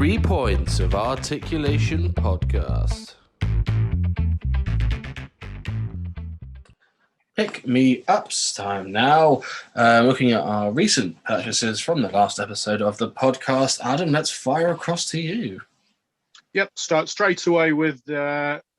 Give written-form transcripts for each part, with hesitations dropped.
3 Points of Articulation podcast. Pick Me Ups time now. Looking at our recent purchases from the last episode of the podcast. Adam, let's fire across to you. Yep, start straight away with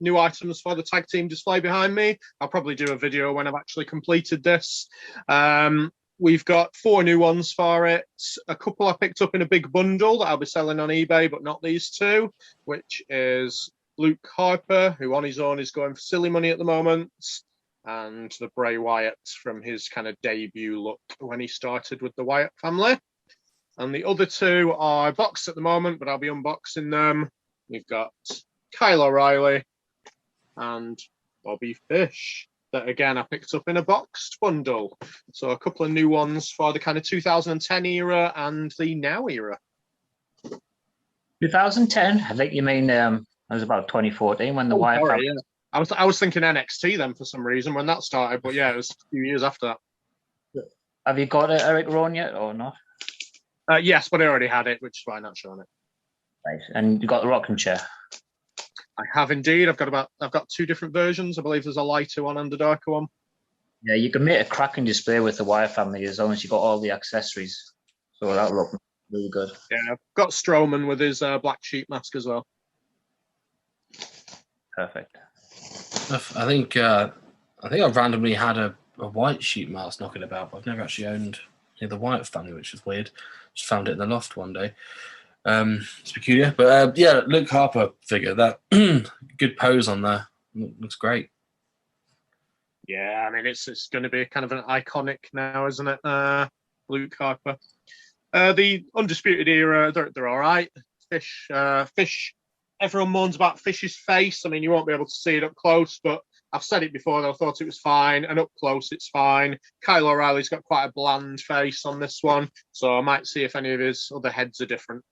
new items for the tag team display behind me. I'll probably do a video when I've actually completed this. We've got 4 new ones for it. A couple I picked up in a big bundle that I'll be selling on eBay, but not these two, which is Luke Harper, who on his own is going for silly money at the moment, and the Bray Wyatt from his kind of debut look when he started with the Wyatt family. And the other 2 are boxed at the moment, but I'll be unboxing them. We've got Kyle O'Reilly and Bobby Fish that, again, I picked up in a boxed bundle. So a couple of new ones for the kind of 2010 era and the now era. 2010? I think you mean it was about 2014 when the Wyatt family... Yeah. I was thinking NXT then for some reason when that started, but yeah, it was a few years after that. Have you got Eric Rowan yet or not? Yes, but I already had it, which is why I'm not showing it. Right, and you got the rocking chair. I have indeed. I've got 2 different versions. I believe there's a lighter one and a darker one. Yeah, you can make a cracking display with the Wyatt family as long as you got all the accessories. So that'll look really good. Yeah, I've got Strowman with his black sheep mask as well. Perfect. I think I've randomly had a white sheep mask knocking about, but I've never actually owned the Wyatt family, which is weird. Just found it in the loft one day. It's peculiar, but yeah, Luke Harper figure, that good pose on there, looks great. Yeah, I mean it's going to be kind of an iconic now, isn't it? Luke Harper. The Undisputed Era, they're all right. Fish. Everyone moans about Fish's face. I mean, you won't be able to see it up close, but I've said it before. I thought it was fine, and up close it's fine. Kyle O'Reilly's got quite a bland face on this one, so I might see if any of his other heads are different.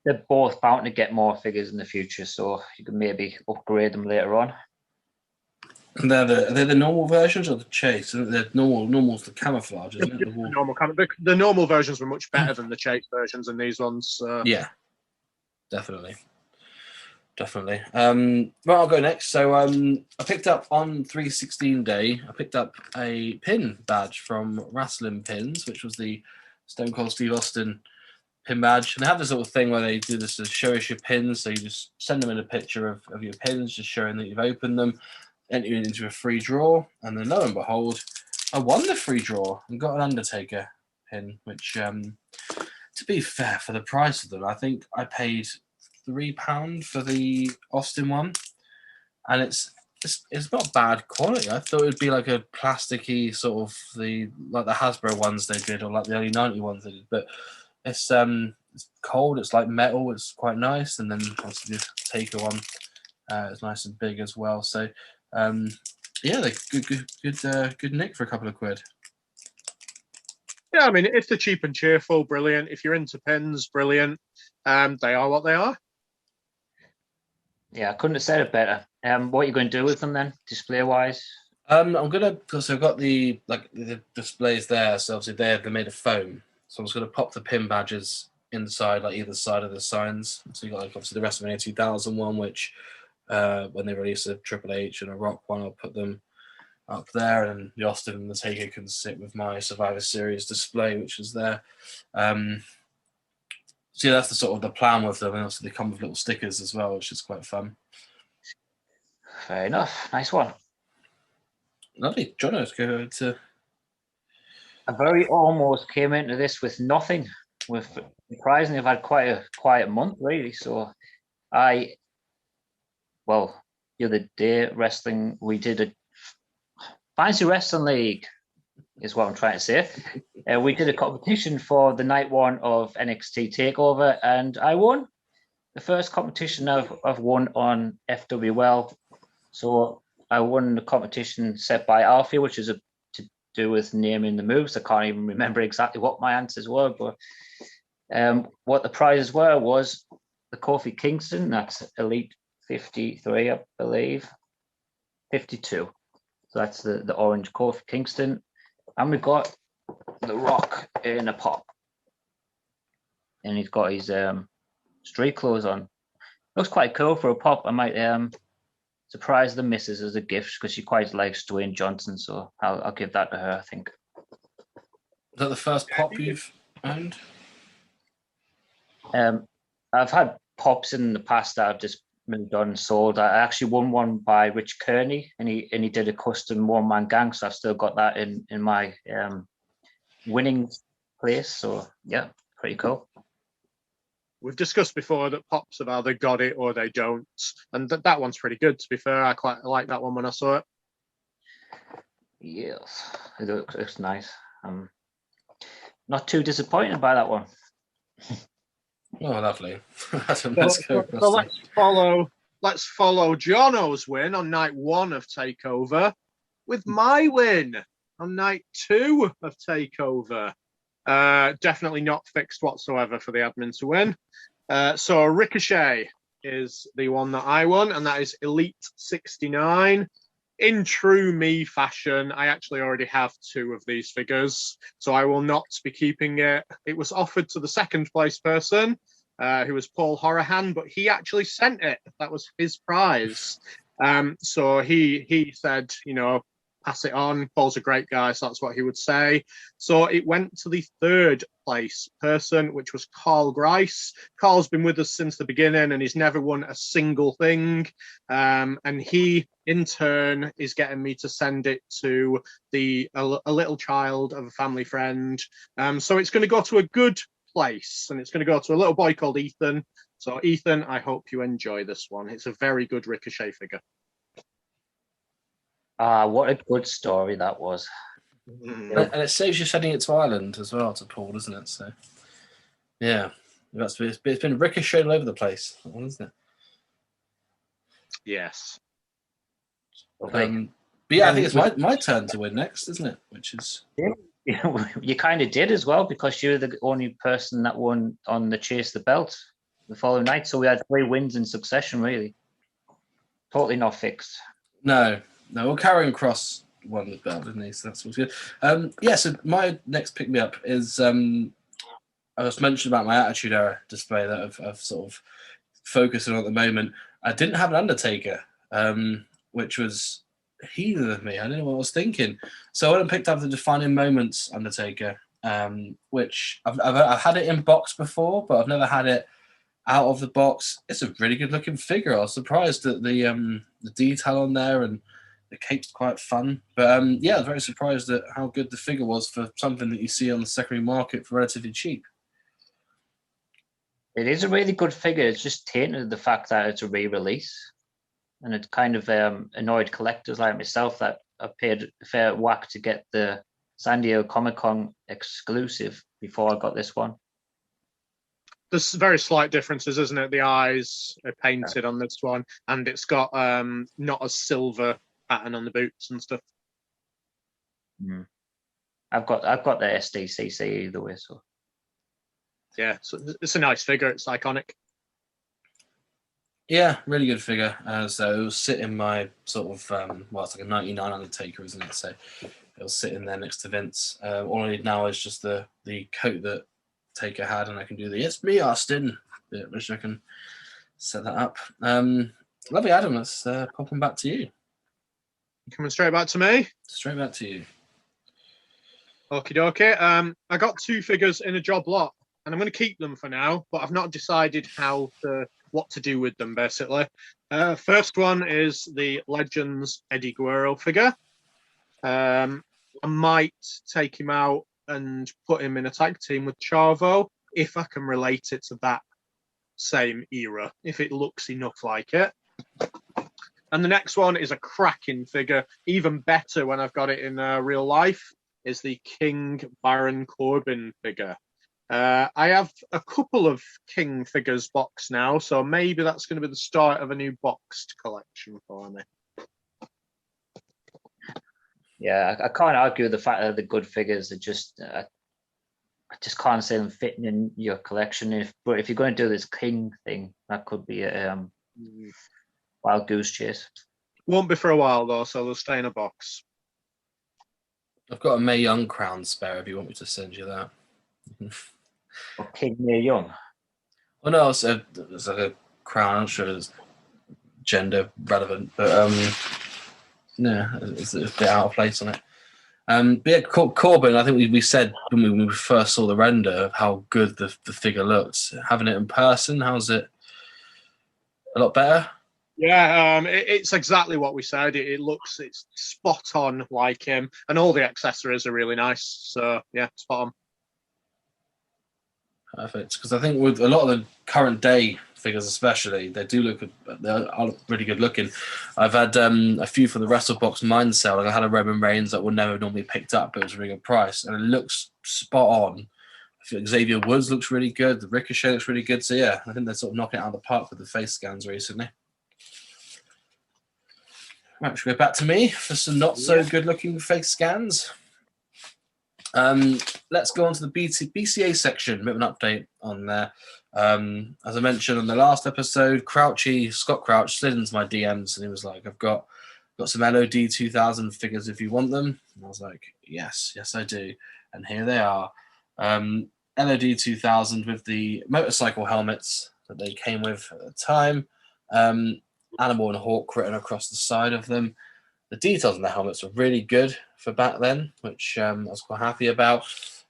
They're both bound to get more figures in the future, so you can maybe upgrade them later on. And they're the normal versions or the chase? The normal's the camouflage, isn't it? The normal versions were much better than the chase versions, and these ones. Yeah, definitely. Well, I'll go next. So I picked up on 3/16 day. I picked up a pin badge from Wrestling Pins, which was the Stone Cold Steve Austin pin badge, and they have this little thing where they do this to show us your pins. So you just send them in a picture of your pins, just showing that you've opened them, enter it into a free draw, and then lo and behold, I won the free draw and got an Undertaker pin, which, to be fair, for the price of them, I think I paid £3 for the Austin one, and it's not bad quality. I thought it'd be like a plasticky sort of like the Hasbro ones they did, or like the early 90 ones they did, but it's cold. It's like metal. It's quite nice, and then obviously the Taker one is nice and big as well. So yeah, they're good nick for a couple of quid. Yeah, I mean, if they're cheap and cheerful, brilliant. If you're into pins, brilliant. They are what they are. Yeah, I couldn't have said it better. What are you going to do with them then, display wise? I'm gonna, because I've got the displays there. So obviously they're made of foam. So I'm just going to pop the pin badges inside, like either side of the signs. So you got like obviously the WrestleMania 2000 one, which when they release a Triple H and a Rock one, I'll put them up there, and the Austin and the Taker can sit with my Survivor Series display, which is there. So yeah, that's the sort of the plan with them, and also they come with little stickers as well, which is quite fun. Fair enough. Nice one. Lovely. John, let's go to... I very almost came into this with nothing. Surprisingly, I've had quite a quiet month, really. So the other day, we did a Fancy Wrestling League, is what I'm trying to say. We did a competition for the night 1 of NXT TakeOver, and I won. The first competition I've won on FWL. So I won the competition set by Alfie, which is to do with naming the moves. I can't even remember exactly what my answers were, but what the prizes were was the Kofi Kingston, that's Elite 53, I believe, 52. So that's the orange Kofi Kingston. And we got The Rock in a pop. and he's got his street clothes on. Looks quite cool for a pop. I might surprise the missus as a gift because she quite likes Dwayne Johnson, so I'll give that to her, I think. Is that the first pop you've owned? I've had pops in the past that I've just moved on and sold. I actually won one by Rich Kearney, and he did a custom one-man gang, so I've still got that in my winning place. So yeah, pretty cool. We've discussed before that pops have either got it or they don't, and that one's pretty good. To be fair, I quite like that one when I saw it. Yes, it looks nice. Not too disappointed by that one. Oh, lovely. Adam, let's go. So let's follow Jono's win on night 1 of Takeover with my win on night 2 of Takeover. Definitely not fixed whatsoever for the admin to win. So Ricochet is the one that I won, and that is Elite 69. In true me fashion, I actually already have 2 of these figures, so I will not be keeping it. It was offered to the second place person, who was Paul Horahan, but he actually sent it. That was his prize. So he said, pass it on. Paul's a great guy, so that's what he would say. So it went to the third place person, which was Carl Grice. Carl's been with us since the beginning, and he's never won a single thing. And he, in turn, is getting me to send it to a little child of a family friend. So it's going to go to a good place, and it's going to go to a little boy called Ethan. So Ethan, I hope you enjoy this one. It's a very good Ricochet figure. What a good story that was. And it saves you sending it to Ireland as well, to Paul, doesn't it? So, yeah, it's been ricocheted all over the place, isn't it? Yes. But yeah, I think it's my turn to win next, isn't it? Which is you kind of did as well, because you're the only person that won on the Chase the Belt the following night. So we had 3 wins in succession, really. Totally not fixed. No, well, Karen Cross won the belt, didn't he? So that's what's good. So my next pick me up is I was mentioned about my Attitude Era display that I've sort of focusing on at the moment. I didn't have an Undertaker, which was heathen of me. I didn't know what I was thinking. So I went and picked up the Defining Moments Undertaker, which I've had it in box before, but I've never had it out of the box. It's a really good looking figure. I was surprised at the detail on there, and the cape's quite fun. But I was very surprised at how good the figure was for something that you see on the secondary market for relatively cheap. It is a really good figure. It's just tainted the fact that it's a re-release, and it kind of annoyed collectors like myself that I paid a fair whack to get the San Diego Comic-Con exclusive before I got this one. There's very slight differences, isn't it? The eyes are painted on this one, and it's got not a silver pattern on the boots and stuff. I've got the SDCC either way, so yeah, so it's a nice figure. It's iconic. Yeah, really good figure. So it will sit in my sort of it's like a 99 Undertaker, isn't it? So it'll sit in there next to Vince. All I need now is just the coat that Taker had, and I can do the "It's me, Austin" bit, which I can set that up. Lovely, Adam. Let's pop them back to you. Coming straight back to me. Straight back to you. Okie dokie. I got 2 figures in a job lot, and I'm going to keep them for now, but I've not decided what to do with them, basically. First one is the Legends Eddie Guerrero figure. I might take him out and put him in a tag team with Chavo if I can relate it to that same era, if it looks enough like it. And the next one is a cracking figure, even better when I've got it in real life, is the King Baron Corbin figure. I have a couple of King figures boxed now, so maybe that's going to be the start of a new boxed collection for me. Yeah, I can't argue with the fact that the good figures are just. I just can't see them fitting in your collection. But if you're going to do this King thing, that could be a wild goose chase. Won't be for a while though, so they'll stay in a box. I've got a Mae Young crown spare if you want me to send you that. Or King Near Young. Well, no, it's like a crown. I'm not sure it's gender relevant, but yeah, it's a bit out of place on it. But yeah, Corbin, I think we said when we first saw the render of how good the figure looks. Having it in person, how's it? A lot better? Yeah, it's exactly what we said. It's spot on like him, and all the accessories are really nice. So yeah, spot on. Perfect. Because I think with a lot of the current day figures, especially, they are really good looking. I've had a few from the WrestleBox Mind Sale. Like I had a Roman Reigns that would never normally picked up, but it was a really good price, and it looks spot on. I feel like Xavier Woods looks really good. The Ricochet looks really good. So yeah, I think they're sort of knocking it out of the park with the face scans recently. Right, we should go back to me for some not so good looking face scans. Let's go on to the BCA section. A bit of an update on there. As I mentioned on the last episode, Scott Crouch slid into my DMs and he was like, I've got some LOD 2000 figures if you want them. And I was like, yes, I do. And here they are. LOD 2000 with the motorcycle helmets that they came with at the time. Animal and Hawk written across the side of them. The details on the helmets were really good for back then, which I was quite happy about.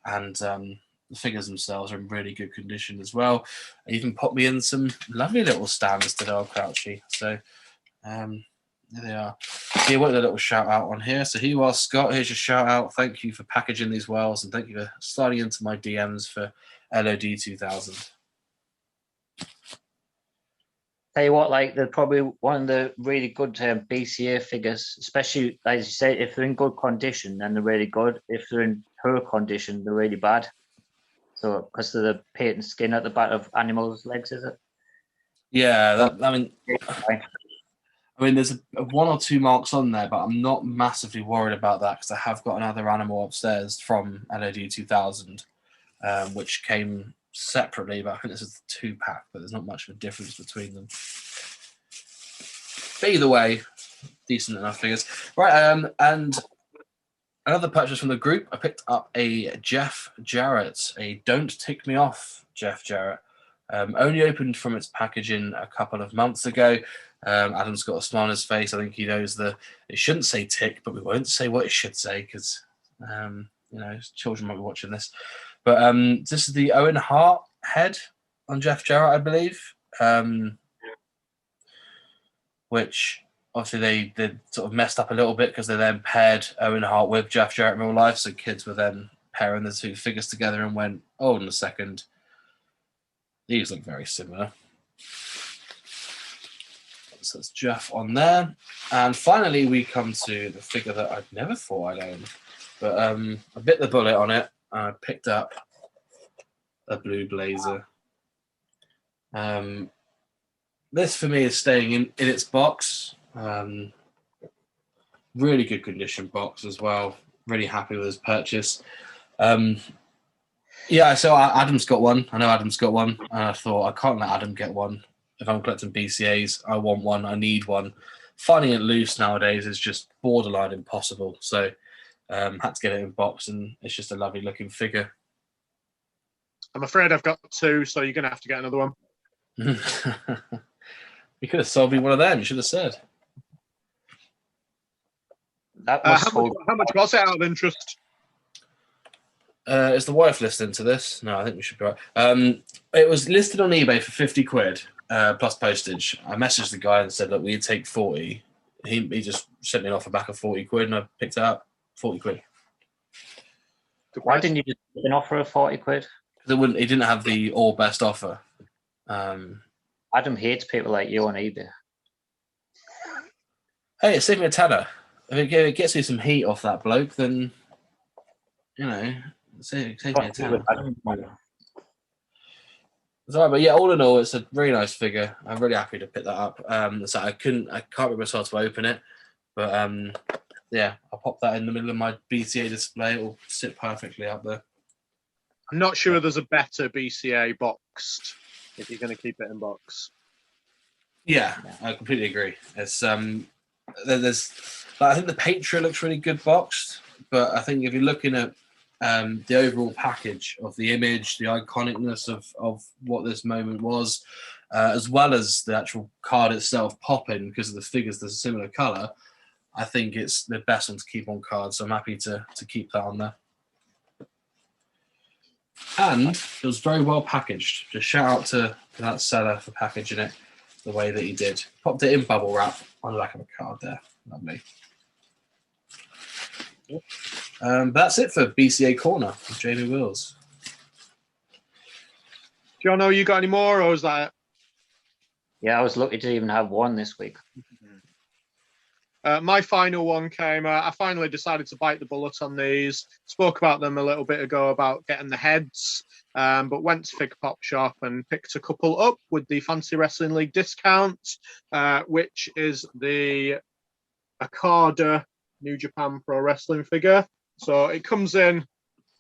And the figures themselves are in really good condition as well. I even popped me in some lovely little stands to old Crouchy. So there they are. He wanted a little shout out on here. So here you are, Scott. Here's your shout out. Thank you for packaging these wells, and thank you for sliding into my DMs for LOD 2000. Tell you what, like they're probably one of the really good BCA figures, especially as you say, if they're in good condition, then they're really good. If they're in poor condition, they're really bad. So because of the paint and skin at the back of animals' legs, is it? Yeah, I mean, there's one or two marks on there, but I'm not massively worried about that because I have got another animal upstairs from LOD 2000, which came separately, but I think this is the 2-pack, but there's not much of a difference between them. But either way, decent enough figures. Right, and another purchase from the group, I picked up a Jeff Jarrett, a Don't Tick Me Off Jeff Jarrett. Only opened from its packaging a couple of months ago. Adam's got a smile on his face. I think he knows it shouldn't say tick, but we won't say what it should say because, children might be watching this. But this is the Owen Hart head on Jeff Jarrett, I believe, which obviously they sort of messed up a little bit because they then paired Owen Hart with Jeff Jarrett in real life. So kids were then pairing the two figures together and went, hold on a second, these look very similar. So it's Jeff on there. And finally, we come to the figure that I'd never thought I'd own. But I bit the bullet on it. I picked up a blue blazer. This, for me, is staying in its box. Really good condition box as well. Really happy with his purchase. Yeah, so Adam's got one. I know Adam's got one. And I thought, I can't let Adam get one. If I'm collecting BCAs, I want one. I need one. Finding it loose nowadays is just borderline impossible. So had to get it in box, and it's just a lovely looking figure. I'm afraid I've got two, so you're going to have to get another one. You could have sold me one of them. You should have said. That how much was it out of interest? Is the wife listening to this? No, I think we should be right. It was listed on eBay for 50 quid plus postage. I messaged the guy and said, look, we'd take 40. He just sent me an offer back of 40 quid and I picked it up. 40 quid. Why didn't you just make an offer of 40 quid? Because he didn't have the all best offer. Adam hates people like you on eBay. Hey, it saved me a tenner. If it gets you some heat off that bloke, then, save me a tenner. It's all right, but yeah, all in all, it's a very nice figure. I'm really happy to pick that up. So I can't bring myself to open it, but yeah, I'll pop that in the middle of my BCA display. It will sit perfectly up there. I'm not sure there's a better BCA boxed if you're going to keep it in box. Yeah, I completely agree. It's there's I think the Patriot looks really good boxed, but I think if you're looking at the overall package of the image, the iconicness of what this moment was, as well as the actual card itself popping because of the figures, there's a similar color. I think it's the best one to keep on card, so I'm happy to keep that on there. And it was very well packaged. Just shout out to that seller for packaging it the way that he did. Popped it in bubble wrap on the back of a card there. Lovely. But that's it for BCA Corner with Jamie Wills. Jono, you got any more, or is that? Yeah, I was lucky to even have one this week. My final one came. I finally decided to bite the bullet on these. Spoke about them a little bit ago about getting the heads, but went to Fig Pop Shop and picked a couple up with the Fantasy Wrestling League discount, which is the Akada New Japan Pro Wrestling figure. So it comes in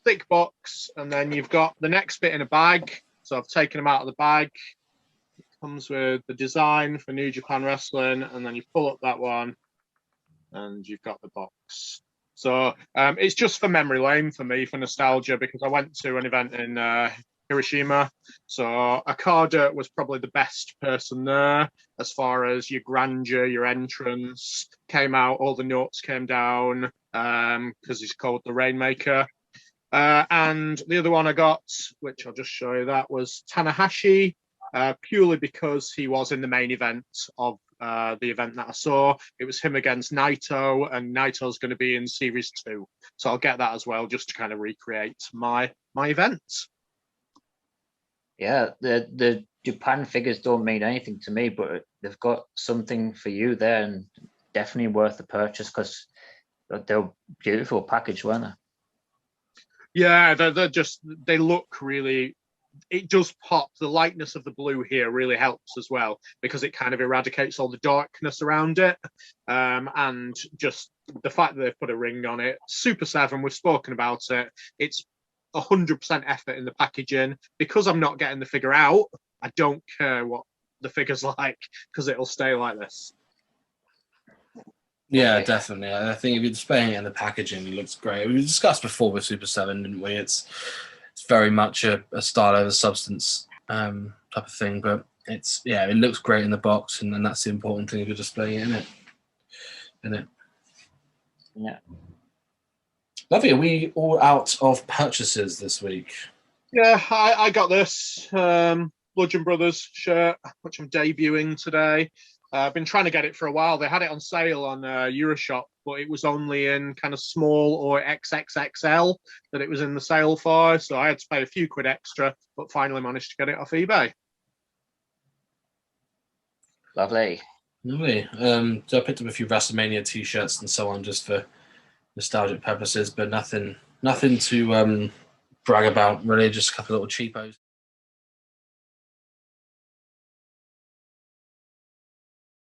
thick box, and then you've got the next bit in a bag. So I've taken them out of the bag. It comes with the design for New Japan Wrestling, and then you pull up that one, and you've got the box. So it's just for memory lane for me, for nostalgia, because I went to an event in Hiroshima. So Akada was probably the best person there as far as your grandeur, your entrance came out, all the notes came down because he's called the Rainmaker. And the other one I got, which I'll just show you, that was Tanahashi, purely because he was in the main event of the event that I saw. It was him against Naito, and Naito's going to be in Series 2. So I'll get that as well, just to kind of recreate my event. Yeah, the Japan figures don't mean anything to me, but they've got something for you there, and definitely worth the purchase because they're beautiful package, weren't they? Yeah, they look really, it does pop. The lightness of the blue here really helps as well, because it kind of eradicates all the darkness around it. And just the fact that they've put a ring on it. Super 7, we've spoken about it. It's 100% effort in the packaging. Because I'm not getting the figure out, I don't care what the figure's like, because it'll stay like this. Yeah, definitely. I think if you're displaying it in the packaging, it looks great. We discussed before with Super 7, didn't we? It's very much a style over substance type of thing, but it looks great in the box, and then that's the important thing if you're displaying it in it. Yeah. Lovely. Are we all out of purchases this week? Yeah, I got this Bludgeon Brothers shirt, which I'm debuting today. I've been trying to get it for a while. They had it on sale on Euroshop, but it was only in kind of small or XXXL that it was in the sale for. So I had to pay a few quid extra, but finally managed to get it off eBay. Lovely. So I picked up a few WrestleMania t-shirts and so on just for nostalgic purposes, but nothing to brag about, really, just a couple of little cheapos.